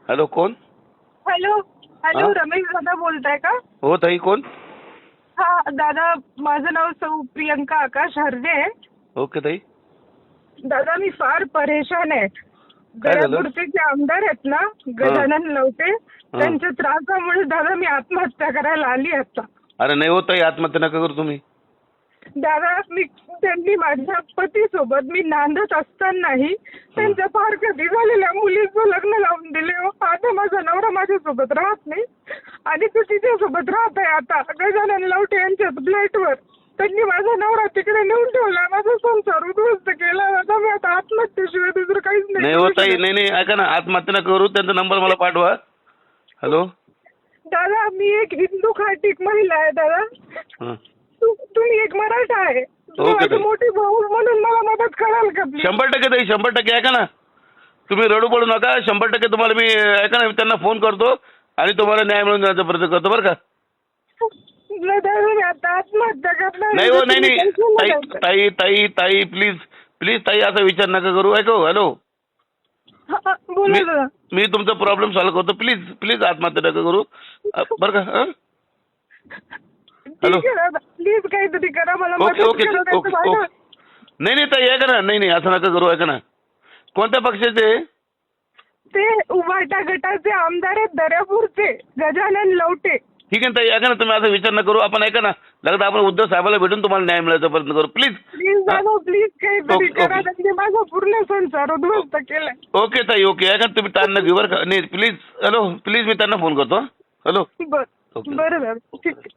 Hello, कोण? Hello hello हा? रमेश दादा बोलताय का? हो ताई, कोण? हा दादा, माझं नाव सौ प्रियंका आकाश हरजे आहे. ओके ताई. दादा मी फार परेशान आहे. काय झालं? दर्यापूरचे जे आमदार आहेत ना, गजानन लवटे, त्यांच्या त्रासामुळे दादा मी आत्महत्या करायला आली आता. अरे नाही हो ताई, आत्महत्या नका करू तुम्ही. दादा त्यांनी माझ्या पतीसोबत मी नांदत असतानाही त्यांच्या फार कधी झालेल्या मुलीचं लग्न लावून दिले. आता माझा नवरा माझ्यासोबत राहत नाही आणि तो तिच्यासोबत राहत आहे आता गजानन लवटे यांच्या फ्लॅटवर. त्यांनी माझा नवरा तिकडे नेऊन ठेवला, माझा संसार उद्ध्वस्त केला. आता मी आता आत्महत्येशिवाय दुसरं काहीच नाही हो ताई, नाही. नाही नाही, ऐका ना, आत्महत्या नका करू. त्यांचा नंबर मला पाठवा. हॅलो दादा मी एक हिंदू खाटीक महिला आहे दादा. हं. तुम्ही एक मराठा आहे. ओके माझी ताई. मोठी भाऊ म्हणून मला मदत कराल का please? 100% ताई, 100% ऐका ना, तुम्ही रडू पडू नका. 100% तुम्हाला मी ऐका ना, त्यांना फोन करतो आणि तुम्हाला न्याय मिळून देण्याचा प्रयत्न करतो बरं का. दादा मी आता आत्महत्या करणार. नाही हो, नाही नाही ताई ताई ताई ताई प्लीज प्लीज ताई, असा विचार नका करू. ऐको, हॅलो, बोला दादा. मी तुमचा प्रॉब्लेम सॉल्व्ह करतो. प्लीज प्लीज आत्महत्या नका करू बरं का. हं? हॅलो. ठीक आहे दादा, प्लीज काहीतरी करा, मला ओके मदत ओके करा. Okay okay. नाही नाही ताई, ऐका ना, नाही नाही, असं नका करू. ऐका ना, कोणत्या पक्षाचे? ते उभाटा गटाचे आमदार आहेत दर्यापूरचे, गजानन लवटे. ठीक आहे ताई, ऐका ना, तुम्ही असा विचार नका करू. आपण ऐका ना, लगता आपण उद्धव साहेबाला भेटून तुम्हाला न्याय मिळायचा प्रयत्न करू. प्लीज प्लीज दादा, प्लीज काहीतरी ओके, करा. ओके. त्यांनी माझा पूर्ण संसार उद्ध्वस्त केलाय. ओके ताई, ओके. ऐका ना, तुम्ही ताण न घेऊ बरं का. नाही प्लीज, हॅलो, प्लीज मी त्यांना फोन करतो. हॅलो. बरं ओके. बरं दादा, ठीक आहे.